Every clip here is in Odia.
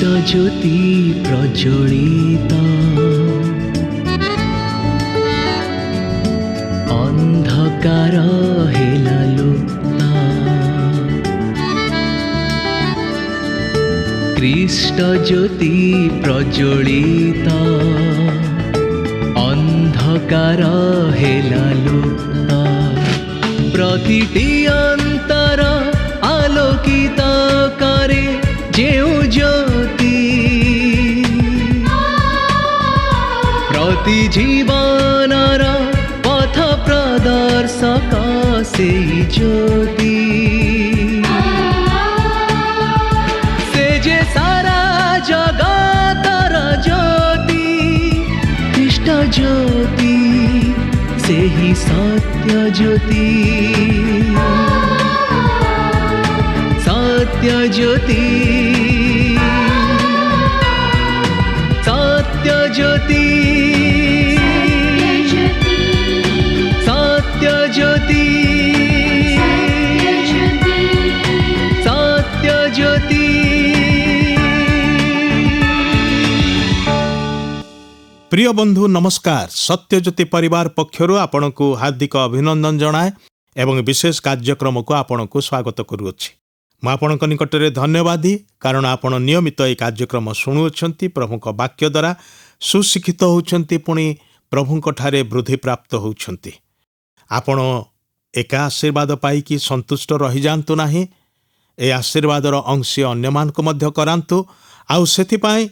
ज्योति प्रज्वलित अंधकार हेला लुप्त ख्रीष्ट ज्योति प्रज्वलित अंधकार हेला लुप्त प्रतिटी अंतर आलोकित करे जेउ ज्योति प्रति जीवनर पथ प्रदर्शक से ज्योति से जे सारा जगतर ज्योति ख्रीष्ट ज्योति से ही सत्य ज्योति सत्य ज्योति सत्य ज्योति सत्य ज्योति सत्य ज्योति। प्रिय बंधु नमस्कार। सत्यज्योति परिवार पक्षरु आपनकु हार्दिक अभिनंदन जनाए एवं विशेष कार्यक्रम को आपनकु स्वागत करूछि। ମୁଁ ଆପଣଙ୍କ ନିକଟରେ ଧନ୍ୟବାଦୀ କାରଣ ଆପଣ ନିୟମିତ ଏହି କାର୍ଯ୍ୟକ୍ରମ ଶୁଣୁଅଛନ୍ତି, ପ୍ରଭୁଙ୍କ ବାକ୍ୟ ଦ୍ୱାରା ସୁଶିକ୍ଷିତ ହେଉଛନ୍ତି, ପୁଣି ପ୍ରଭୁଙ୍କଠାରେ ବୃଦ୍ଧି ପ୍ରାପ୍ତ ହେଉଛନ୍ତି। ଆପଣ ଏକା ଆଶୀର୍ବାଦ ପାଇକି ସନ୍ତୁଷ୍ଟ ରହିଯାଆନ୍ତୁ ନାହିଁ, ଏହି ଆଶୀର୍ବାଦର ଅଂଶୀ ଅନ୍ୟମାନଙ୍କୁ ମଧ୍ୟ କରାନ୍ତୁ, ଆଉ ସେଥିପାଇଁ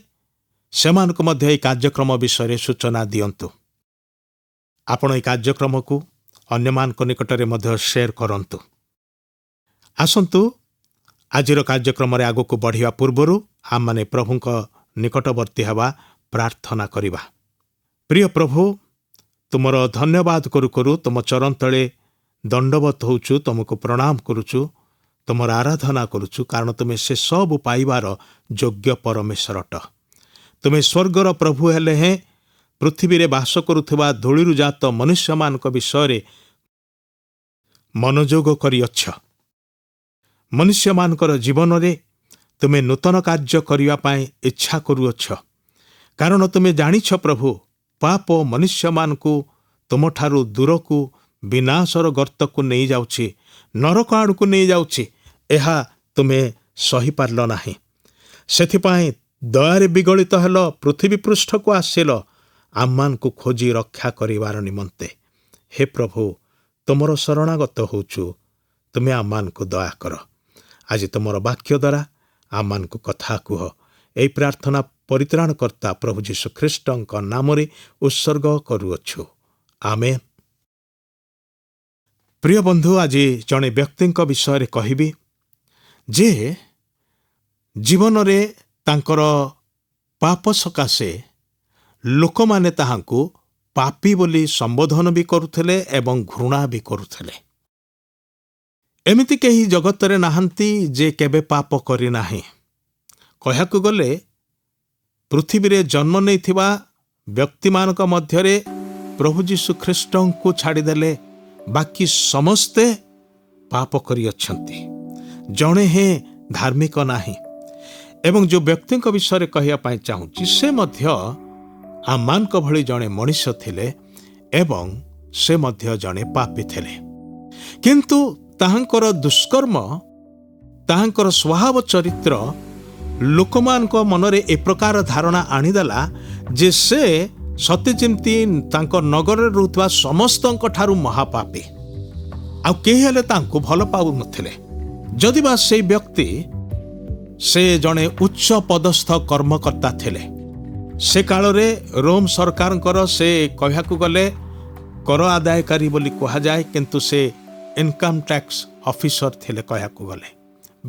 ସେମାନଙ୍କୁ ମଧ୍ୟ ଏହି କାର୍ଯ୍ୟକ୍ରମ ବିଷୟରେ ସୂଚନା ଦିଅନ୍ତୁ। ଆପଣ ଏହି କାର୍ଯ୍ୟକ୍ରମକୁ ଅନ୍ୟମାନଙ୍କ ନିକଟରେ ମଧ୍ୟ ସେୟାର କରନ୍ତୁ। ଆସନ୍ତୁ ଆଜିର କାର୍ଯ୍ୟକ୍ରମରେ ଆଗକୁ ବଢ଼ିବା ପୂର୍ବରୁ ଆମମାନେ ପ୍ରଭୁଙ୍କ ନିକଟବର୍ତ୍ତୀ ହେବା ପ୍ରାର୍ଥନା କରିବା। ପ୍ରିୟ ପ୍ରଭୁ, ତୁମର ଧନ୍ୟବାଦ କରୁ କରୁ ତୁମ ଚରଣ ତଳେ ଦଣ୍ଡବତ ହେଉଛୁ, ତୁମକୁ ପ୍ରଣାମ କରୁଛୁ, ତୁମର ଆରାଧନା କରୁଛୁ, କାରଣ ତୁମେ ସେ ସବୁ ପାଇବାର ଯୋଗ୍ୟ ପରମେଶ୍ୱର ଅଟ। ତୁମେ ସ୍ୱର୍ଗର ପ୍ରଭୁ ହେଲେ ହେଁ ପୃଥିବୀରେ ବାସ କରୁଥିବା ଧୂଳିରୁ ଜାତ ମନୁଷ୍ୟମାନଙ୍କ ବିଷୟରେ ମନୋଯୋଗ କରିଅଛ। ମନୁଷ୍ୟମାନଙ୍କର ଜୀବନରେ ତୁମେ ନୂତନ କାର୍ଯ୍ୟ କରିବା ପାଇଁ ଇଚ୍ଛା କରୁଅଛ, କାରଣ ତୁମେ ଜାଣିଛ ପ୍ରଭୁ, ପାପ ମନୁଷ୍ୟମାନଙ୍କୁ ତୁମଠାରୁ ଦୂରକୁ ବିନାଶର ଗର୍ତ୍ତକୁ ନେଇଯାଉଛି, ନରକ ଆଡ଼କୁ ନେଇଯାଉଛି। ଏହା ତୁମେ ସହିପାରିଲ ନାହିଁ। ସେଥିପାଇଁ ଦୟାରେ ବିଗଳିତ ହେଲ, ପୃଥିବୀ ପୃଷ୍ଠକୁ ଆସିଲ ଆମମାନଙ୍କୁ ଖୋଜି ରକ୍ଷା କରିବାର ନିମନ୍ତେ। ହେ ପ୍ରଭୁ, ତୁମର ଶରଣାଗତ ହେଉଛୁ, ତୁମେ ଆମମାନଙ୍କୁ ଦୟା କର। ଆଜି ତୁମର ବାକ୍ୟ ଦ୍ୱାରା ଆମମାନଙ୍କୁ କଥା କୁହ। ଏହି ପ୍ରାର୍ଥନା ପରିତ୍ରାଣକର୍ତ୍ତା ପ୍ରଭୁ ଯୀଶୁ ଖ୍ରୀଷ୍ଟଙ୍କ ନାମରେ ଉତ୍ସର୍ଗ କରୁଅଛୁ, ଆମେନ୍। ପ୍ରିୟ ବନ୍ଧୁ, ଆଜି ଜଣେ ବ୍ୟକ୍ତିଙ୍କ ବିଷୟରେ କହିବି ଯେ ଜୀବନରେ ତାଙ୍କର ପାପ ସକାଶେ ଲୋକମାନେ ତାହାଙ୍କୁ ପାପୀ ବୋଲି ସମ୍ବୋଧନ ବି କରୁଥିଲେ ଏବଂ ଘୃଣା ବି କରୁଥିଲେ। ଏମିତି କେହି ଜଗତରେ ନାହାନ୍ତି ଯେ କେବେ ପାପ କରିନାହିଁ। କହିବାକୁ ଗଲେ ପୃଥିବୀରେ ଜନ୍ମ ନେଇଥିବା ବ୍ୟକ୍ତିମାନଙ୍କ ମଧ୍ୟରେ ପ୍ରଭୁ ଯୀଶୁ ଖ୍ରୀଷ୍ଟଙ୍କୁ ଛାଡ଼ିଦେଲେ ବାକି ସମସ୍ତେ ପାପ କରିଅଛନ୍ତି। ଜଣେ ହେଁ ଧାର୍ମିକ ନାହିଁ। ଏବଂ ଯେଉଁ ବ୍ୟକ୍ତିଙ୍କ ବିଷୟରେ କହିବା ପାଇଁ ଚାହୁଁଛି, ସେ ମଧ୍ୟ ଆମମାନଙ୍କ ଭଳି ଜଣେ ମଣିଷ ଥିଲେ ଏବଂ ସେ ମଧ୍ୟ ଜଣେ ପାପୀ ଥିଲେ। କିନ୍ତୁ ତାହାଙ୍କର ଦୁଷ୍କର୍ମ, ତାହାଙ୍କର ସ୍ୱଭାବ ଚରିତ୍ର ଲୋକମାନଙ୍କ ମନରେ ଏ ପ୍ରକାର ଧାରଣା ଆଣିଦେଲା ଯେ ସେ ସତେ ଯେମିତି ତାଙ୍କ ନଗରରେ ରହୁଥିବା ସମସ୍ତଙ୍କ ଠାରୁ ମହାପାପୀ, ଆଉ କେହି ହେଲେ ତାଙ୍କୁ ଭଲ ପାଉନଥିଲେ। ଯଦିବା ସେଇ ବ୍ୟକ୍ତି ସେ ଜଣେ ଉଚ୍ଚ ପଦସ୍ଥ କର୍ମକର୍ତ୍ତା ଥିଲେ। ସେ କାଳରେ ରୋମ ସରକାରଙ୍କର ସେ କହିବାକୁ ଗଲେ କର ଆଦାୟକାରୀ ବୋଲି କୁହାଯାଏ, କିନ୍ତୁ ସେ ଇନକମ୍ ଟ୍ୟାକ୍ସ ଅଫିସର ଥିଲେ। କହିବାକୁ ଗଲେ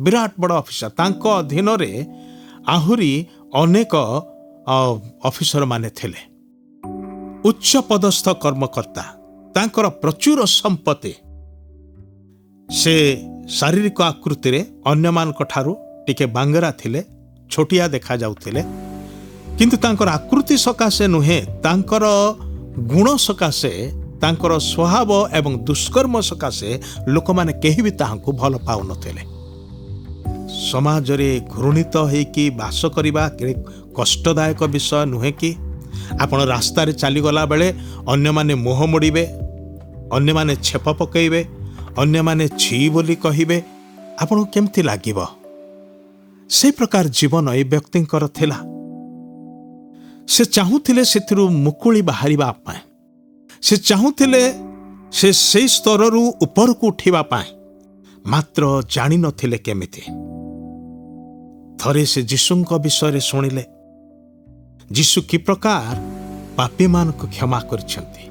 ବିରାଟ ବଡ଼ ଅଫିସର। ତାଙ୍କ ଅଧୀନରେ ଆହୁରି ଅନେକ ଅଫିସରମାନେ ଥିଲେ, ଉଚ୍ଚ ପଦସ୍ଥ କର୍ମକର୍ତ୍ତା। ତାଙ୍କର ପ୍ରଚୁର ସମ୍ପତ୍ତି। ସେ ଶାରୀରିକ ଆକୃତିରେ ଅନ୍ୟମାନଙ୍କ ଠାରୁ ଟିକେ ବାଙ୍ଗରା ଥିଲେ, ଛୋଟିଆ ଦେଖାଯାଉଥିଲେ, କିନ୍ତୁ ତାଙ୍କର ଆକୃତି ସକାଶେ ନୁହେଁ, ତାଙ୍କର ଗୁଣ ସକାଶେ, ତାଙ୍କର ସ୍ୱଭାବ ଏବଂ ଦୁଷ୍କର୍ମ ସକାଶେ ଲୋକମାନେ କେହି ବି ତାହାଙ୍କୁ ଭଲ ପାଉନଥିଲେ। ସମାଜରେ ଘୃଣିତ ହେଇକି ବାସ କରିବା କଷ୍ଟଦାୟକ ବିଷୟ ନୁହେଁ କି? ଆପଣ ରାସ୍ତାରେ ଚାଲିଗଲା ବେଳେ ଅନ୍ୟମାନେ ମୁହଁ ମୋଡ଼ିବେ, ଅନ୍ୟମାନେ ଛେପ ପକାଇବେ, ଅନ୍ୟମାନେ ଛି ବୋଲି କହିବେ, ଆପଣଙ୍କୁ କେମିତି ଲାଗିବ? ସେ ପ୍ରକାର ଜୀବନ ଏ ବ୍ୟକ୍ତିଙ୍କର ଥିଲା। ସେ ଚାହୁଁଥିଲେ ସେଥିରୁ ମୁକୁଳି ବାହାରିବା ପାଇଁ। ସେ ଚାହୁଁଥିଲେ ସେ ସେଇ ସ୍ତରରୁ ଉପରକୁ ଉଠିବା ପାଇଁ, ମାତ୍ର ଜାଣିନଥିଲେ କେମିତି। ଥରେ ସେ ଯୀଶୁଙ୍କ ବିଷୟରେ ଶୁଣିଲେ। ଯୀଶୁ କି ପ୍ରକାର ପାପୀମାନଙ୍କୁ କ୍ଷମା କରିଛନ୍ତି,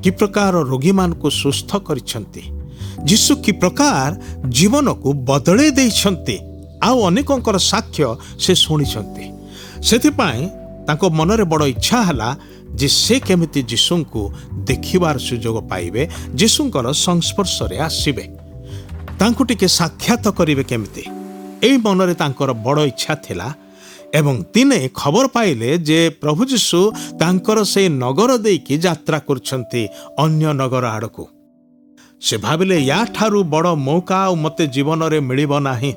କି ପ୍ରକାର ରୋଗୀମାନଙ୍କୁ ସୁସ୍ଥ କରିଛନ୍ତି, ଯୀଶୁ କି ପ୍ରକାର ଜୀବନକୁ ବଦଳେଇ ଦେଇଛନ୍ତି, ଆଉ ଅନେକଙ୍କର ସାକ୍ଷ୍ୟ ସେ ଶୁଣିଛନ୍ତି। ସେଥିପାଇଁ ତାଙ୍କ ମନରେ ବଡ଼ ଇଚ୍ଛା ହେଲା ଯେ ସେ କେମିତି ଯୀଶୁଙ୍କୁ ଦେଖିବାର ସୁଯୋଗ ପାଇବେ, ଯୀଶୁଙ୍କର ସଂସ୍ପର୍ଶରେ ଆସିବେ, ତାଙ୍କୁ ଟିକେ ସାକ୍ଷାତ କରିବେ କେମିତି। ଏହି ମନରେ ତାଙ୍କର ବଡ଼ ଇଚ୍ଛା ଥିଲା। ଏବଂ ଦିନେ ଖବର ପାଇଲେ ଯେ ପ୍ରଭୁ ଯୀଶୁ ତାଙ୍କର ସେଇ ନଗର ଦେଇକି ଯାତ୍ରା କରୁଛନ୍ତି ଅନ୍ୟ ନଗର ଆଡ଼କୁ। ସେ ଭାବିଲେ ୟାଠାରୁ ବଡ଼ ମୌକା ଆଉ ମୋତେ ଜୀବନରେ ମିଳିବ ନାହିଁ।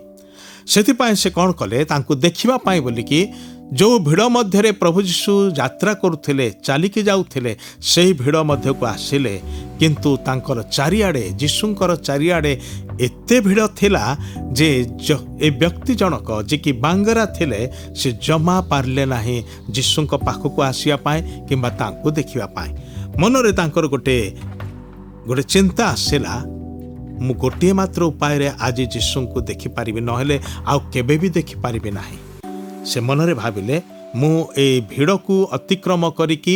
ସେଥିପାଇଁ ସେ କ'ଣ କଲେ, ତାଙ୍କୁ ଦେଖିବା ପାଇଁ ବୋଲିକି ଯେଉଁ ଭିଡ଼ ମଧ୍ୟରେ ପ୍ରଭୁ ଯୀଶୁ ଯାତ୍ରା କରୁଥିଲେ, ଚାଲିକି ଯାଉଥିଲେ, ସେହି ଭିଡ଼ ମଧ୍ୟକୁ ଆସିଲେ। କିନ୍ତୁ ତାଙ୍କର ଚାରିଆଡ଼େ, ଯୀଶୁଙ୍କର ଚାରିଆଡ଼େ ଏତେ ଭିଡ଼ ଥିଲା ଯେ ଏ ବ୍ୟକ୍ତି ଜଣକ ଯିଏକି ବାଙ୍ଗରା ଥିଲେ, ସେ ଜମା ପାରିଲେ ନାହିଁ ଯୀଶୁଙ୍କ ପାଖକୁ ଆସିବା ପାଇଁ କିମ୍ବା ତାଙ୍କୁ ଦେଖିବା ପାଇଁ। ମନରେ ତାଙ୍କର ଗୋଟେ ଚିନ୍ତା ଆସିଲା, ମୁଁ ଗୋଟିଏ ମାତ୍ର ଉପାୟରେ ଆଜି ଯୀଶୁଙ୍କୁ ଦେଖିପାରିବି, ନହେଲେ ଆଉ କେବେ ବି ଦେଖିପାରିବି ନାହିଁ। ସେ ମନରେ ଭାବିଲେ, ମୁଁ ଏ ଭିଡ଼କୁ ଅତିକ୍ରମ କରିକି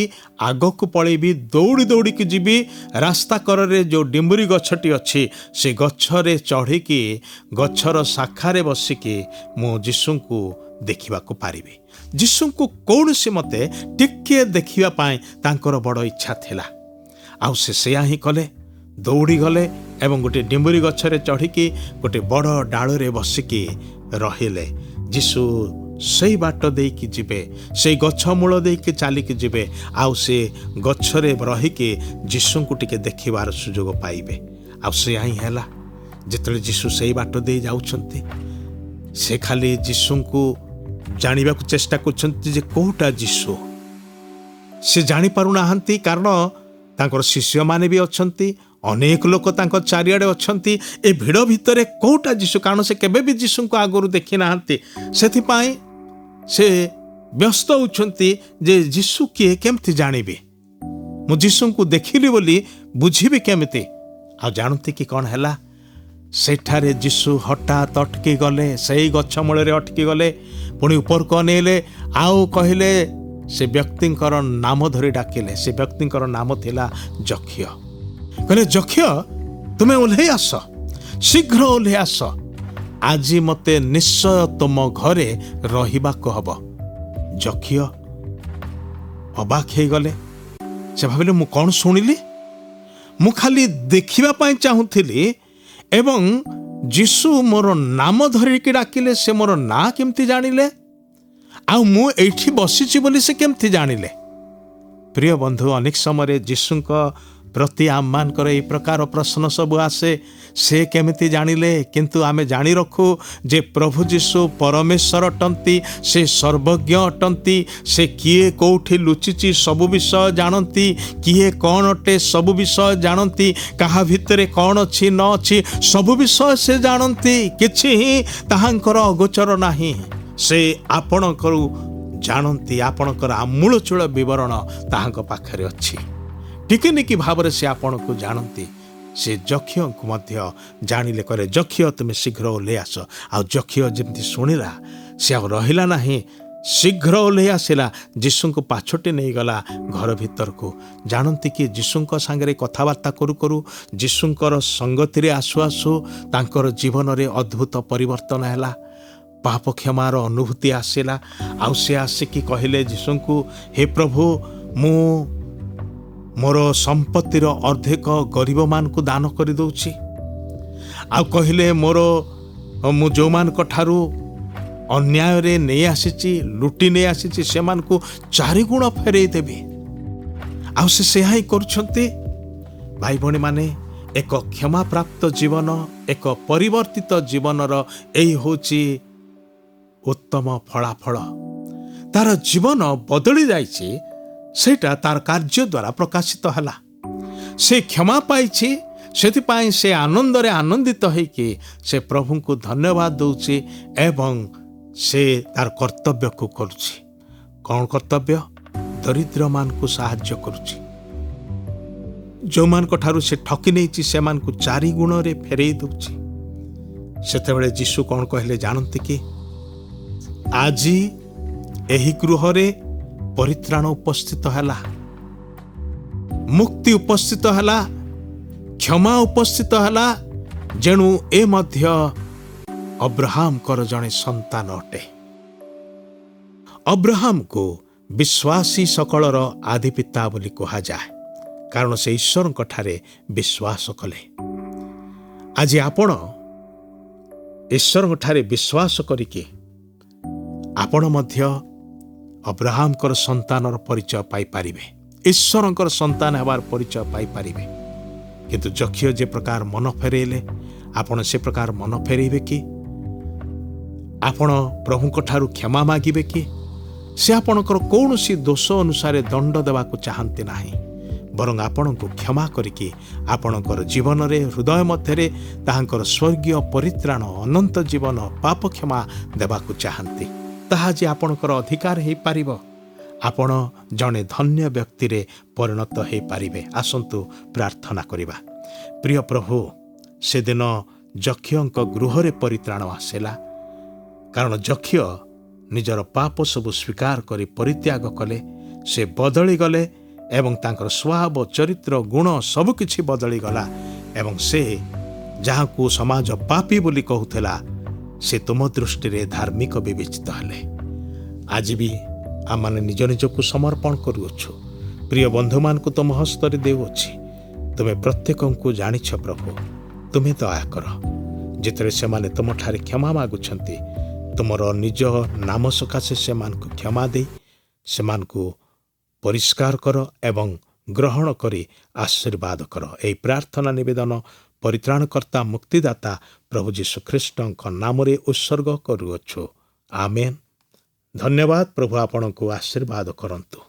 ଆଗକୁ ପଳେଇବି, ଦୌଡ଼ି ଦୌଡ଼ିକି ଯିବି। ରାସ୍ତା କରରେ ଯେଉଁ ଡିମ୍ବୁରି ଗଛଟି ଅଛି, ସେ ଗଛରେ ଚଢ଼ିକି ଗଛର ଶାଖାରେ ବସିକି ମୁଁ ଯୀଶୁଙ୍କୁ ଦେଖିବାକୁ ପାରିବି। ଯୀଶୁଙ୍କୁ କୌଣସି ମତେ ଟିକିଏ ଦେଖିବା ପାଇଁ ତାଙ୍କର ବଡ଼ ଇଚ୍ଛା ଥିଲା। ଆଉ ସେ ସେୟା ହିଁ କଲେ। ଦୌଡ଼ି ଗଲେ ଏବଂ ଗୋଟେ ଡିମ୍ବୁରି ଗଛରେ ଚଢ଼ିକି ଗୋଟେ ବଡ଼ ଡାଳରେ ବସିକି ରହିଲେ। ଯୀଶୁ ସେଇ ବାଟ ଦେଇକି ଯିବେ, ସେଇ ଗଛ ମୂଳ ଦେଇକି ଚାଲିକି ଯିବେ, ଆଉ ସେ ଗଛରେ ରହିକି ଯୀଶୁଙ୍କୁ ଟିକେ ଦେଖିବାର ସୁଯୋଗ ପାଇବେ। ଆଉ ସେୟା ହିଁ ହେଲା। ଯେତେବେଳେ ଯୀଶୁ ସେଇ ବାଟ ଦେଇ ଯାଉଛନ୍ତି, ସେ ଖାଲି ଯୀଶୁଙ୍କୁ ଜାଣିବାକୁ ଚେଷ୍ଟା କରୁଛନ୍ତି ଯେ କୋଉଟା ଯୀଶୁ। ସେ ଜାଣିପାରୁନାହାନ୍ତି, କାରଣ ତାଙ୍କର ଶିଷ୍ୟମାନେ ବି ଅଛନ୍ତି, ଅନେକ ଲୋକ ତାଙ୍କ ଚାରିଆଡ଼େ ଅଛନ୍ତି। ଏ ଭିଡ଼ ଭିତରେ କୋଉଟା ଯୀଶୁ, କାରଣ ସେ କେବେ ବି ଯୀଶୁଙ୍କୁ ଆଗରୁ ଦେଖି ନାହାନ୍ତି। ସେଥିପାଇଁ ସେ ବ୍ୟସ୍ତ ହେଉଛନ୍ତି ଯେ ଯୀଶୁ କିଏ, କେମିତି ଜାଣିବି, ମୁଁ ଯୀଶୁଙ୍କୁ ଦେଖିଲି ବୋଲି ବୁଝିବି କେମିତି। ଆଉ ଜାଣନ୍ତି କି କ'ଣ ହେଲା? ସେଠାରେ ଯୀଶୁ ହଠାତ୍ ଅଟକି ଗଲେ, ସେଇ ଗଛ ମୂଳରେ ଅଟକି ଗଲେ, ପୁଣି ଉପରକୁ ଅନେଇଲେ, ଆଉ କହିଲେ, ସେ ବ୍ୟକ୍ତିଙ୍କର ନାମ ଧରି ଡାକିଲେ। ସେ ବ୍ୟକ୍ତିଙ୍କର ନାମ ଥିଲା ଯକ୍ଷ। କହିଲେ, ଯକ୍ଷ, ତୁମେ ଓହ୍ଲେଇ ଆସ, ଶୀଘ୍ର ଓହ୍ଲେଇ ଆସ, ଆଜି ମୋତେ ନିଶ୍ଚୟ ତୁମ ଘରେ ରହିବାକୁ ହବ। ଯକ୍ଷ ଅବାକ୍ ହେଇଗଲେ। ସେ ଭାବିଲେ, ମୁଁ କ'ଣ ଶୁଣିଲି? ମୁଁ ଖାଲି ଦେଖିବା ପାଇଁ ଚାହୁଁଥିଲି ଏବଂ ଯୀଶୁ ମୋର ନାମ ଧରିକି ଡାକିଲେ, ସେ ମୋର ନାଁ କେମିତି ଜାଣିଲେ? ଆଉ ମୁଁ ଏଇଠି ବସିଛି ବୋଲି ସେ କେମିତି ଜାଣିଲେ? ପ୍ରିୟ ବନ୍ଧୁ, ଅନେକ ସମୟରେ ଯୀଶୁଙ୍କ ପ୍ରତି ଆମମାନଙ୍କର ଏହି ପ୍ରକାର ପ୍ରଶ୍ନ ସବୁ ଆସେ, ସେ କେମିତି ଜାଣିଲେ? କିନ୍ତୁ ଆମେ ଜାଣି ରଖୁ ଯେ ପ୍ରଭୁ ଯୀଶୁ ପରମେଶ୍ୱର ଅଟନ୍ତି, ସେ ସର୍ବଜ୍ଞ ଅଟନ୍ତି। ସେ କିଏ କୋଉଠି ଲୁଚିଛି ସବୁ ବିଷୟ ଜାଣନ୍ତି, କିଏ କ'ଣ ଅଟେ ସବୁ ବିଷୟ ଜାଣନ୍ତି, କାହା ଭିତରେ କ'ଣ ଅଛି ନ ଅଛି ସବୁ ବିଷୟ ସେ ଜାଣନ୍ତି। କିଛି ହିଁ ତାହାଙ୍କର ଅଗୋଚର ନାହିଁ। ସେ ଆପଣଙ୍କର ଜାଣନ୍ତି, ଆପଣଙ୍କର ଆମୂଳଚୂଳ ବିବରଣ ତାହାଙ୍କ ପାଖରେ ଅଛି। ଟିକିନିକି ଭାବରେ ସେ ଆପଣଙ୍କୁ ଜାଣନ୍ତି। ସେ ଯକ୍ଷଙ୍କୁ ମଧ୍ୟ ଜାଣିଲେ, କହିଲେ, ଯକ୍ଷ, ତୁମେ ଶୀଘ୍ର ଓହ୍ଲେଇ ଆସ। ଆଉ ଯକ୍ଷ ଯେମିତି ଶୁଣିଲା, ସେ ଆଉ ରହିଲା ନାହିଁ, ଶୀଘ୍ର ଓହ୍ଲେଇ ଆସିଲା, ଯୀଶୁଙ୍କୁ ପାଛୋଟି ନେଇଗଲା ଘର ଭିତରକୁ। ଜାଣନ୍ତି କି ଯୀଶୁଙ୍କ ସାଙ୍ଗରେ କଥାବାର୍ତ୍ତା କରୁ କରୁ, ଯୀଶୁଙ୍କର ସଙ୍ଗତିରେ ଆସୁ ଆସୁ ତାଙ୍କର ଜୀବନରେ ଅଦ୍ଭୁତ ପରିବର୍ତ୍ତନ ହେଲା। ପାପ କ୍ଷମାର ଅନୁଭୂତି ଆସିଲା। ଆଉ ସେ ଆସିକି କହିଲେ ଯୀଶୁଙ୍କୁ, ହେ ପ୍ରଭୁ, ମୁଁ ମୋର ସମ୍ପତ୍ତିର ଅର୍ଦ୍ଧେକ ଗରିବମାନଙ୍କୁ ଦାନ କରିଦେଉଛି। ଆଉ କହିଲେ, ମୁଁ ଯେଉଁମାନଙ୍କ ଠାରୁ ଅନ୍ୟାୟରେ ନେଇ ଆସିଛି, ଲୁଟି ନେଇ ଆସିଛି, ସେମାନଙ୍କୁ 4 ଗୁଣ ଫେରେଇ ଦେବି। ଆଉ ସେ ସେୟା ହିଁ କରୁଛନ୍ତି। ଭାଇ ଭଉଣୀମାନେ, ଏକ କ୍ଷମାପ୍ରାପ୍ତ ଜୀବନ, ଏକ ପରିବର୍ତ୍ତିତ ଜୀବନର ଏହି ହେଉଛି ଉତ୍ତମ ଫଳାଫଳ, ତାର ଜୀବନ ବଦଳି ଯାଇଛି, ସେଇଟା ତାର କାର୍ଯ୍ୟ ଦ୍ୱାରା ପ୍ରକାଶିତ ହେଲା। ସେ କ୍ଷମା ପାଇଛି, ସେଥିପାଇଁ ସେ ଆନନ୍ଦରେ ଆନନ୍ଦିତ ହେଇକି ସେ ପ୍ରଭୁଙ୍କୁ ଧନ୍ୟବାଦ ଦେଉଛି ଏବଂ ସେ ତାର କର୍ତ୍ତବ୍ୟକୁ କରୁଛି। କ'ଣ କର୍ତ୍ତବ୍ୟ? ଦରିଦ୍ରମାନଙ୍କୁ ସାହାଯ୍ୟ କରୁଛି। ଯେଉଁମାନଙ୍କ ଠାରୁ ସେ ଠକି ନେଇଛି ସେମାନଙ୍କୁ 4 ଗୁଣରେ ଫେରେଇ ଦେଉଛି। ସେତେବେଳେ ଯୀଶୁ କ'ଣ କହିଲେ ଜାଣନ୍ତି କି? ଆଜି ଏହି ଗୃହରେ ପରିତ୍ରାଣ ଉପସ୍ଥିତ ହେଲା, ମୁକ୍ତି ଉପସ୍ଥିତ ହେଲା, କ୍ଷମା ଉପସ୍ଥିତ ହେଲା, ଯେଣୁ ଏ ମଧ୍ୟ ଅବ୍ରାହମଙ୍କର ଜଣେ ସନ୍ତାନ ଅଟେ। ଅବ୍ରାହମକୁ ବିଶ୍ୱାସୀ ସକଳର ଆଦିପିତା ବୋଲି କୁହାଯାଏ, କାରଣ ସେ ଈଶ୍ୱରଙ୍କ ଠାରେ ବିଶ୍ୱାସ କଲେ। ଆଜି ଆପଣ ଈଶ୍ୱରଙ୍କ ଠାରେ ବିଶ୍ୱାସ କରିକି ଆପଣ ମଧ୍ୟ ଅବ୍ରାହମଙ୍କର ସନ୍ତାନର ପରିଚୟ ପାଇପାରିବେ, ଈଶ୍ୱରଙ୍କର ସନ୍ତାନ ହେବାର ପରିଚୟ ପାଇପାରିବେ। କିନ୍ତୁ ଯକ୍ଷୀୟ ଯେ ପ୍ରକାର ମନ ଫେରେଇଲେ, ଆପଣ ସେ ପ୍ରକାର ମନ ଫେରେଇବେ କି? ଆପଣ ପ୍ରଭୁଙ୍କ ଠାରୁ କ୍ଷମା ମାଗିବେ କି? ସେ ଆପଣଙ୍କର କୌଣସି ଦୋଷ ଅନୁସାରେ ଦଣ୍ଡ ଦେବାକୁ ଚାହାନ୍ତି ନାହିଁ, ବରଂ ଆପଣଙ୍କୁ କ୍ଷମା କରିକି ଆପଣଙ୍କର ଜୀବନରେ ହୃଦୟ ମଧ୍ୟରେ ତାହାଙ୍କର ସ୍ୱର୍ଗୀୟ ପରିତ୍ରାଣ, ଅନନ୍ତ ଜୀବନ, ପାପ କ୍ଷମା ଦେବାକୁ ଚାହାନ୍ତି। ତାହା ଯେ ଆପଣଙ୍କର ଅଧିକାର ହେଇପାରିବ, ଆପଣ ଜଣେ ଧନ୍ୟ ବ୍ୟକ୍ତିରେ ପରିଣତ ହେଇପାରିବେ। ଆସନ୍ତୁ ପ୍ରାର୍ଥନା କରିବା। ପ୍ରିୟ ପ୍ରଭୁ, ସେଦିନ ଯକ୍ଷୀୟଙ୍କ ଗୃହରେ ପରିତ୍ରାଣ ଆସିଲା, କାରଣ ଯକ୍ଷୀୟ ନିଜର ପାପ ସବୁ ସ୍ୱୀକାର କରି ପରିତ୍ୟାଗ କଲେ। ସେ ବଦଳି ଗଲେ ଏବଂ ତାଙ୍କର ସ୍ୱଭାବ, ଚରିତ୍ର, ଗୁଣ ସବୁକିଛି ବଦଳିଗଲା ଏବଂ ସେ ଯାହାକୁ ସମାଜ ପାପୀ ବୋଲି କହୁଥିଲା, ସେ ତୁମ ଦୃଷ୍ଟିରେ ଧାର୍ମିକ ବିବେଚିତ ହେଲେ। ଆଜି ବି ଆମମାନେ ନିଜ ନିଜକୁ ସମର୍ପଣ କରୁଅଛୁ। ପ୍ରିୟ ବନ୍ଧୁମାନଙ୍କୁ ତୁମ ହସ୍ତରେ ଦେଉଅଛି। ତୁମେ ପ୍ରତ୍ୟେକଙ୍କୁ ଜାଣିଛ ପ୍ରଭୁ, ତୁମେ ଦୟା କର। ଯେତେବେଳେ ସେମାନେ ତୁମଠାରେ କ୍ଷମା ମାଗୁଛନ୍ତି, ତୁମର ନିଜ ନାମ ସକାଶେ ସେମାନଙ୍କୁ କ୍ଷମା ଦେଇ ସେମାନଙ୍କୁ ପରିଷ୍କାର କର ଏବଂ ଗ୍ରହଣ କରି ଆଶୀର୍ବାଦ କର। ଏହି ପ୍ରାର୍ଥନା ନିବେଦନ ପରିତ୍ରାଣକର୍ତ୍ତା ମୁକ୍ତିଦାତା ପ୍ରଭୁ ଯୀଶୁ ଖ୍ରୀଷ୍ଟଙ୍କ ନାମରେ ଉତ୍ସର୍ଗ କରୁଅଛୁ। ଆମେନ୍। ଧନ୍ୟବାଦ। ପ୍ରଭୁ ଆପଣଙ୍କୁ ଆଶୀର୍ବାଦ କରନ୍ତୁ।